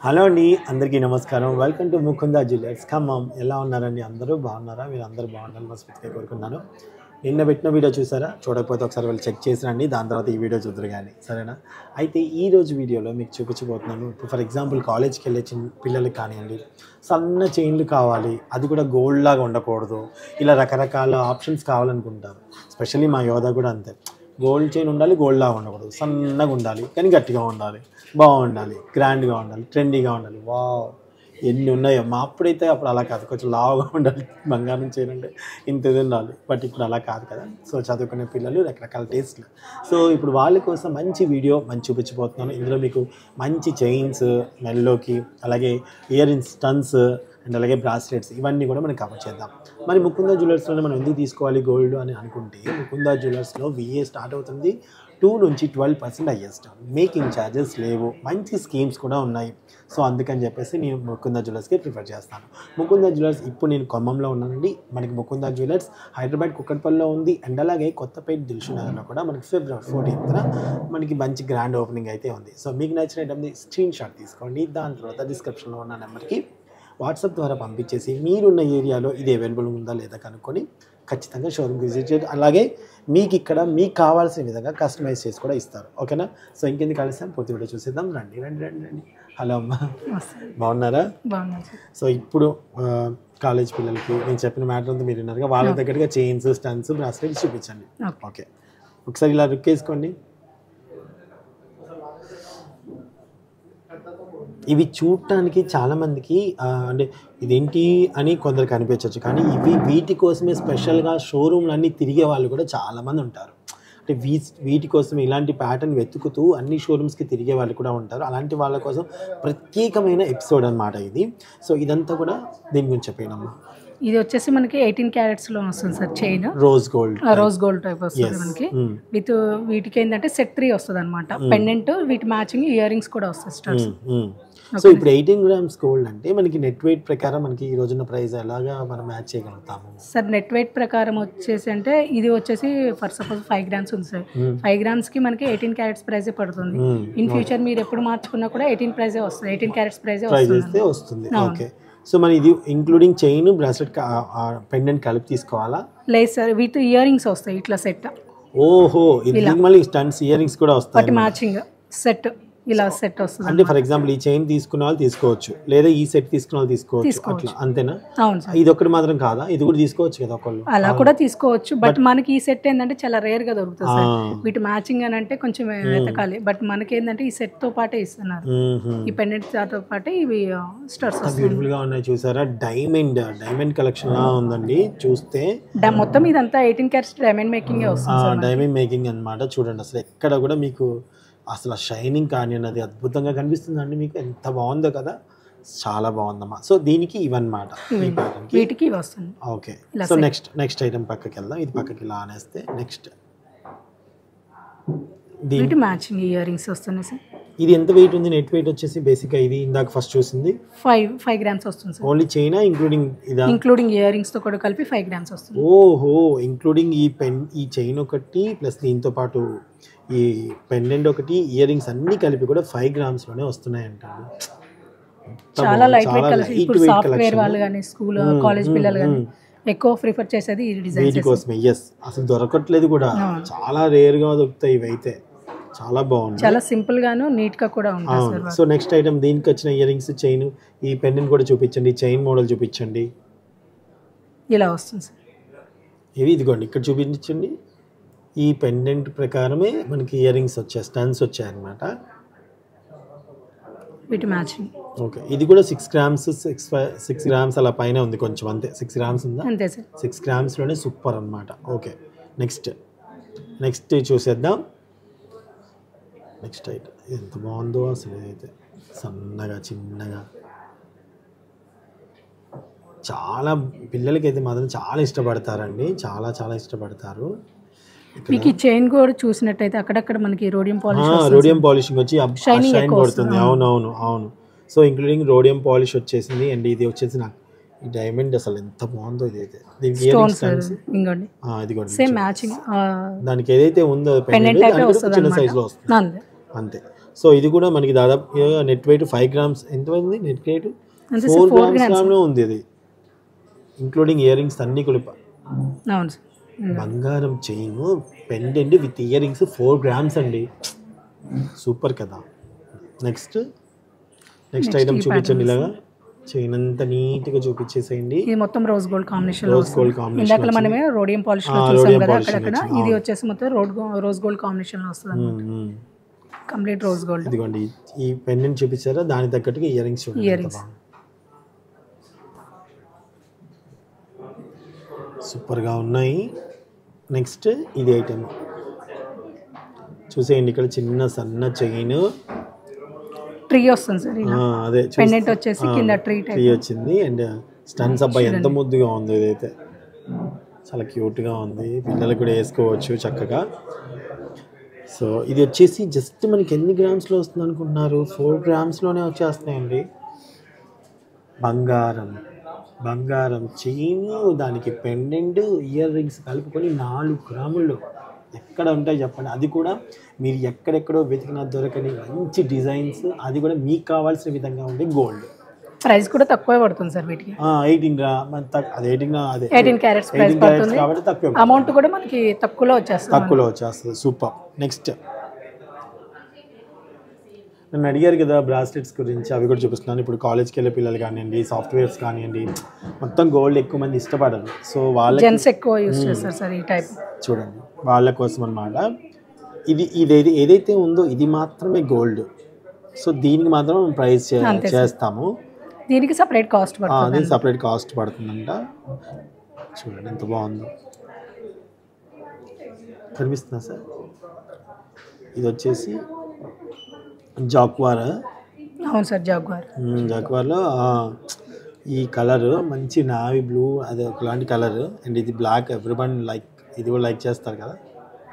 Hello అండి, అందరికీ నమస్కారం. Welcome to Mukunda jewellers Khammam. ఎలా ఉన్నారండి? అందరూ బాగున్నారా? మీరు అందరూ బాగుండాలని మనస్ఫూర్తిగా కోరుకున్నాను. నిన్న పెట్టిన వీడియో చూసారా? చూడకపోతే ఒకసారి వెళ్ళి చెక్ చేసి రండి. దాని తర్వాత ఈ వీడియో చూద్దరు కానీ, సరేనా? అయితే ఈరోజు వీడియోలో మీకు చూపించబోతున్నాను. ఫర్ ఎగ్జాంపుల్ కాలేజ్కి వెళ్ళే పిల్లలకి కానివ్వండి, సన్న చైన్లు కావాలి, అది కూడా గోల్డ్ లాగా ఉండకూడదు, ఇలా రకరకాల ఆప్షన్స్ కావాలనుకుంటారు. స్పెషల్లీ మా యోధ కూడా అంతే. గోల్డ్ చైన్ ఉండాలి, గోల్డ్ లాగా ఉండకూడదు, సన్నగా ఉండాలి కానీ గట్టిగా ఉండాలి, బాగుండాలి, గ్రాండ్గా ఉండాలి, ట్రెండీగా ఉండాలి. వావ్, ఎన్ని ఉన్నాయో. మా అప్పుడైతే అప్పుడు అలా కాదు, కొంచెం లావుగా ఉండాలి, బంగారం చైన్ అంటే ఇంత ఇది ఉండాలి. బట్ ఇప్పుడు అలా కాదు కదా. సో చదువుకునే పిల్లలు రకరకాల టేస్ట్లు. సో ఇప్పుడు వాళ్ళ కోసం మంచి వీడియో చూపించబోతున్నాను. ఇందులో మీకు మంచి చైన్స్ మెల్లోకి, అలాగే ఇయర్ రింగ్స్, స్టన్స్ అండ్ అలాగే బ్రాస్లెట్స్, ఇవన్నీ కూడా మనం కవర్ చేద్దాం. మరి ముకుందా జ్యువెలర్స్లోనే మనం ఎందుకు తీసుకోవాలి గోల్డ్ అని అనుకుంటే, ముకుందా జ్యువెలర్స్లో విఏ స్టార్ట్ అవుతుంది 2 నుంచి 12% హైయెస్ట్. మేకింగ్ ఛార్జెస్ లేవు, మంచి స్కీమ్స్ కూడా ఉన్నాయి. సో అందుకని చెప్పేసి నేను ముకుందా జ్యువెలర్స్కి ప్రిఫర్ చేస్తాను. ముకుందా జ్యువెలర్స్ ఇప్పుడు నేను ఖమ్మంలో ఉన్నానండి. మనకి ముకుందా జ్యువెలర్స్ హైదరాబాద్ కుక్కట్పల్లిలో ఉంది. అండ్ అలాగే కొత్తపేట దిల్షునగర్లో కూడా మనకి ఫిబ్రవరి 14న మనకి మంచి గ్రాండ్ ఓపెనింగ్ అయితే ఉంది. సో మీకు నచ్చిన ఐటమ్ని స్క్రీన్ షాట్ తీసుకోండి. దాని తర్వాత డిస్క్రిప్షన్లో ఉన్న నెంబర్కి వాట్సాప్ ద్వారా పంపించేసి మీరున్న ఏరియాలో ఇది అవైలబుల్ ఉందా లేదా కనుక్కొని ఖచ్చితంగా షోరూమ్కి విజిట్ చేయండి. అలాగే మీకు ఇక్కడ మీకు కావాల్సిన విధంగా కస్టమైజ్ చేసి కూడా ఇస్తారు. ఓకేనా? సో ఇంకెందుకు కలిసాం, పూర్తి వీడియో చూసేద్దాం. రండి రండి రండి రండి. హలో అమ్మ, బాగున్నారా? సో ఇప్పుడు కాలేజ్ పిల్లలకి నేను చెప్పిన మ్యాటర్ అంతా మీరు విన్నారుగా, వాళ్ళ దగ్గరగా చైన్స్, స్టన్స్, బ్రాస్లెట్స్ చూపించండి. ఓకే, ఒకసారి ఇలా రుక్ వేసుకోండి. ఇవి చూడటానికి చాలామందికి అంటే ఇదేంటి అని కొందరికి అనిపించవచ్చు, కానీ వీటి కోసమే స్పెషల్గా షోరూమ్లు అన్నీ తిరిగే వాళ్ళు కూడా చాలామంది ఉంటారు. అంటే వీటి కోసం ఇలాంటి ప్యాటర్న్ వెతుకుతూ అన్ని షోరూమ్స్కి తిరిగే వాళ్ళు కూడా ఉంటారు. అలాంటి వాళ్ళ కోసం ప్రత్యేకమైన ఎపిసోడ్ అనమాట ఇది. సో ఇదంతా కూడా దీని గురించి చెప్పేనమ్మా. ఇది వచ్చేసి మనకి 18 క్యారెట్స్ లో వస్తుంది sir chain. Rose gold type వస్తుంది మనకి. విత్ వీటికి ఏంటంటే సెట్ 3 వస్తుంది అనమాట. పెండెంట్, వీటి మ్యాచింగ్ ఇయర్ రింగ్స్ కూడా వస్తాయి స్టడ్స్. సో ఇప్పుడు 18 గ్రామ్స్ గోల్డ్ అంటే మనకి నెట్ వెయిట్ ప్రకారం మనకి ఈ రోజున్న ప్రైస్ ఎలాగా మనం మ్యాచ్ చేయగలుగుతాము సార్? నెట్ వెయిట్ ప్రకారం వచ్చేసి అంటే ఇది వచ్చేసి ఫర్ సపోజ్ 5 గ్రామ్స్ ఉంది సార్. 5 గ్రామ్స్ కి మనకి 18 క్యారెట్స్ ప్రైజే పడుతుంది. ఇన్ ఫ్యూచర్ మీరు ఎప్పుడు మార్చుకున్నా కూడా 18 ప్రైజే వస్తుంది, 18 క్యారెట్స్ ప్రైజే వస్తుంది. ఓకే, సో మరి ఇది ఇంక్లూడింగ్ చైన్, బ్రాస్లెట్, పెండెంట్ కలిపి తీసుకోవాలా? లేదు సార్, విత్ ఇయర్ రింగ్స్ వస్తాయి ఇట్లా సెట్. ఓహో, ఇది మళ్ళీ స్టన్స్, ఇయర్ రింగ్స్ కూడా వస్తాయి, మ్యాచింగ్ సెట్ ఇలా సెట్ వస్తుంది. అంటే ఫర్ ఎగ్జాంపుల్ ఈ చైన్ తీసుకున్న వాళ్ళు తీసుకోవచ్చు, లేదా ఈ సెట్ తీసుకున్న వాళ్ళు తీసుకోవచ్చు, అట్లా అంతేనా? అవును సార్. ఇది ఒకటి మాత్రం కాదా, ఇది కూడా తీసుకోవచ్చు కదా ఒకళ్ళు? అలా కూడా తీసుకోవచ్చు, బట్ మనకి ఈ సెట్ ఏంటంటే చాలా రేర్ గా దొరుకుతుంది సార్. వీటి మ్యాచింగ్ అని అంటే కొంచెం వెతకాలి, బట్ మనకి ఏంటంటే ఈ సెట్ తో పాటే ఇస్తున్నారు. ఈ పెండెంట్ తో పాటే ఇవి స్టడ్స్ బ్యూటిఫుల్ గా ఉన్నాయి. చూసారా, డైమండ్ కలెక్షన్ లా ఉందండి. చూస్తే మొత్తం ఇదంతా 18 క్యారెట్స్ డైమండ్ మేకింగ్ వస్తుంది. డైమండ్ మేకింగ్ అన్నమాట. చూడండి, అసలు ఎక్కడ కూడా మీకు అసలు షైనింగ్ కానీ అన్నది అద్భుతంగా కనిపిస్తుందండి. మీకు ఎంత బాగుందో కదా, చాలా బాగుందమ్మా. సో దీనికి ఇవన్నమాట, వీటికి వస్తుంది. ఓకే, సో నెక్స్ట్ ఐటమ్ పక్కకి వెళ్దాం. ఇది పక్కకి ఇలా అనేస్తే నెక్స్ట్ దీనికి మ్యాచింగ్ ఇయర్ రింగ్స్ వస్తున్నాయి సార్. ఇది ఎంత వెయిట్ ఉంది? నెట్ వెయిట్ వచ్చేసి బేసిక్ గా ఇది ఇందాక ఫస్ట్ చూసింది 5 గ్రామ్స్ వస్తుంది sir. Only China including ear rings తో కూడా కలిపి 5 గ్రామ్స్ వస్తుంది. ఓహో, ఇంక్లూడింగ్ ఈ చైన్ ఒకటి ప్లస్ దీంతో పాటు ఈ పెండెంట్ ఒకటి, ఇయర్ రింగ్స్ అన్ని కలిపి కూడా 5 గ్రామ్స్ లోనే వస్తున్నాయి అంటారు. చాలా లైట్ వెయిట్ కలెక్షన్. ఇప్పుడు సాఫ్ట్వేర్ వాళ్ళు కానీ స్కూల్ కాలేజ్ పిల్లలు కానీ ఎక్కువ ప్రిఫర్ చేసేది ఈ డిజైన్ వీటి కోసమే. ఎస్, అసలు దొరకట్లేదు కూడా, చాలా రేర్ గా దొరుకుతాయి ఇవైతే. చాలా బాగుంది, చాలా సింపుల్ గాను నీట్ గా కూడా ఉంటుంది సార్. సో నెక్స్ట్ ఐటమ్ దీనికి వచ్చిన ఇయర్ రింగ్స్, చైన్, ఈ పెండెంట్ కూడా చూపించండి. చైన్ మోడల్ చూపించండి. ఇలా వస్తుంది సార్. ఇదిగోండి ఇక్కడ చూపించండి. ఈ పెండెంట్ ప్రకారమే మనకి ఇయర్ రింగ్స్ వచ్చాయి, స్టన్స్ వచ్చాయి అన్నమాట. వీటి మ్యాచింగ్. ఓకే, ఇది కూడా 6 గ్రామ్స్ 6 గ్రామ్స్ అలా పైన ఉంది, కొంచెం అంతే. 6 గ్రామ్స్ ఉందా? అంతే సార్. 6 గ్రామ్స్ లోనే సూపర్ అన్నమాట. ఓకే, నెక్స్ట్ చూసేద్దాం. నెక్స్ట్ ఐటమ్ ఎంత బాగుందో అసలు. ఇదైతే సన్నగా చిన్నగా, చాలా పిల్లలకి అయితే మాత్రం చాలా ఇష్టపడతారండి, చాలా ఇష్టపడతారు. మీకు ఈ చైన్ కూడా చూసినట్టయితే అక్కడక్కడ మనకి రోడియం పాలిషింగ్ వచ్చి షైన్ పడుతుంది. అవును. సో ఇంక్లూడింగ్ రోడియం పాలిష్ వచ్చేసింది. అండ్ ఇది వచ్చేసి నాకు ఈ డైమండ్ అసలు ఎంత బాగుందో. ఇదైతే దీనికి సేమ్ మ్యాచింగ్, దానికి ఏదైతే ఉందో చిన్న సైజ్ లో వస్తుంది అంతే. సో ఇది కూడా మనకి దాదాపు నెట్ వెయిట్ 5 గ్రామ్స్ ఎంత ఉంది నెట్ వెయిట్ అంతే 4 సార్ 4 గ్రామ్స్ గ్రామ్స్ లో ఉంది ఇది, ఇంక్లూడింగ్ ఇయర్ రింగ్స్ అన్ని కలిప. అవును సార్ బంగారం chain pendant with ear rings 4 grams అండి, సూపర్ కదా. నెక్స్ట్ ఐటమ్ ఈ చూపించండి, pattern ఇలాగా చైన్ అంతా నీట్గా చూపించేసేయండి. ఇది మొత్తం రోజ్ గోల్డ్ కాంబినేషన్ లో రోజ్ గోల్డ్ కాంబినేషన్ ఇందాక మనమే రోడియం పాలిష్ లో చూసాం కదా అక్కడక్కడ, ఇది వచ్చేసి మొత్తం రోజ్ గోల్డ్ కాంబినేషన్ లో వస్తుంది అన్నమాట. Complete rose gold. ఇదిగోండి ఈ పెండెంట్ చూపించారా, దాని తగ్గట్టుగా ఇయర్ రింగ్స్ చూడండి. ఇయర్ రింగ్స్ సూపర్గా ఉన్నాయి. నెక్స్ట్ ఇది ఐటమ్ చూసేయండి, ఇక్కడ చిన్న సన్న చైన్ ట్రీ వస్తుంది సార్ ఇలా, అదే పెండెంట్ వచ్చేసి కింద ట్రీ టైప్ వచ్చింది. అండ్ స్టన్స్ అబ్బాయి ఎంత ముద్దుగా ఉంది, ఇదైతే చాలా క్యూట్గా ఉంది, పిల్లలు కూడా వేసుకోవచ్చు చక్కగా. సో ఇది వచ్చేసి జస్ట్ మనకి ఎన్ని గ్రామ్స్లో వస్తుంది అనుకుంటున్నారు, 4 గ్రామ్స్లోనే వచ్చేస్తున్నాయండి. బంగారం చైన్, దానికి పెండెంట్, ఇయర్ రింగ్స్ కలుపుకొని 4 గ్రాముల్లో ఎక్కడ ఉంటాయి చెప్పండి. అది కూడా మీరు ఎక్కడెక్కడో వెతికినా దొరకని మంచి డిజైన్స్, అది కూడా మీకు కావాల్సిన విధంగా ఉండే గోల్డ్. ప్రైస్ కూడా తక్కువే పడుతుంది సార్ వీటికి. 18 క్యారెట్స్ ప్రైస్ పడుతుంది కాబట్టి తక్కువ అమౌంట్ కూడా మనకి తక్కువలో వచ్చేస్తుంది. సూపర్. నెక్స్ట్ నన్ను అడిగారు కదా బ్రాస్లెట్స్ గురించి, అవి కూడా చూపిస్తున్నాను. ఇప్పుడు కాలేజ్కి వెళ్ళే పిల్లలు కానివ్వండి, సాఫ్ట్వేర్స్ కానివ్వండి, మొత్తం గోల్డ్ ఎక్కువ మంది ఇష్టపడరు. సో వాళ్ళకి జెంట్స్ ఎక్కువ యూస్ చేస్తారు సార్ ఈ టైప్. చూడండి వాళ్ళ కోసం అన్నమాట. ఇది ఏదైతే ఉందో ఇది మాత్రమే గోల్డ్. సో దీనికి మాత్రం ప్రైస్ చేస్తాము, దీనికి సపరేట్ కాస్ట్ పడుతుంది. దీనికి సపరేట్ కాస్ట్ పడుతుందంట. చూడండి ఎంత బాగుందో, కనిపిస్తుందా సార్? ఇది వచ్చేసి జాక్వార్. అవును సార్ జాక్వార్లో ఈ కలర్ మంచి నావీ బ్లూ, అది ఒకలాంటి కలర్. అండ్ ఇది బ్లాక్, ఎవ్రీవన్ లైక్, ఇది కూడా లైక్ చేస్తారు కదా.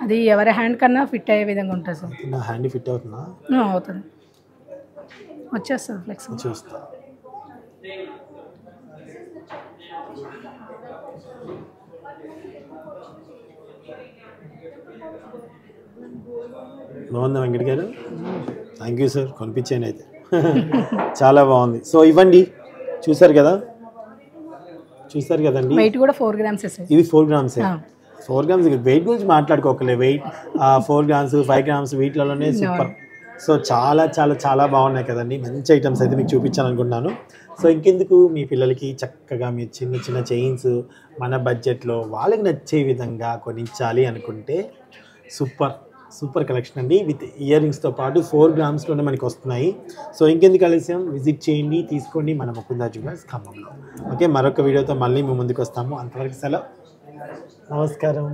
అది ఎవరి హ్యాండ్ కన్నా ఫిట్ అయ్యే విధంగా ఉంటుంది సార్. నా హ్యాండ్ ఫిట్ అవుతుందా? అవుతుంది, వచ్చేస్తుంది ఫ్లెక్సిబుల్. చూస్తా. బాగుందా వెంకట్ గారు? థ్యాంక్ యూ సార్, కొనిపించాను అయితే. చాలా బాగుంది. సో ఇవ్వండి, చూసారు కదండి. వెయిట్ కూడా 4 గ్రామ్స్ సార్. ఇది 4 గ్రామ్స్. 4 గ్రామ్స్ వెయిట్ గురించి మాట్లాడుకోకలే, వెయిట్ 4 గ్రామ్స్ 5 గ్రామ్స్ వీటిలోనే సూపర్. సో చాలా చాలా చాలా బాగున్నాయి కదండి, మంచి ఐటమ్స్ అయితే మీకు చూపించాను అనుకుంటున్నాను. సో ఇంకెందుకు, మీ పిల్లలకి చక్కగా మీరు చిన్న చిన్న చైన్స్ మన బడ్జెట్లో వాళ్ళకి నచ్చే విధంగా కొనించాలి అనుకుంటే సూపర్ కలెక్షన్ అండి. విత్ ఇయర్ రింగ్స్తో పాటు 4 గ్రామ్స్లోనే మనకి వస్తున్నాయి. సో ఇంకెందుకు ఆలస్యం, విజిట్ చేయండి, తీసుకోండి మన ముకుందా జ్యువెలర్స్ ఖమ్మంలో. ఓకే, మరొక వీడియోతో మళ్ళీ మేము ముందుకు వస్తాము. అంతవరకు సెలవు, నమస్కారం.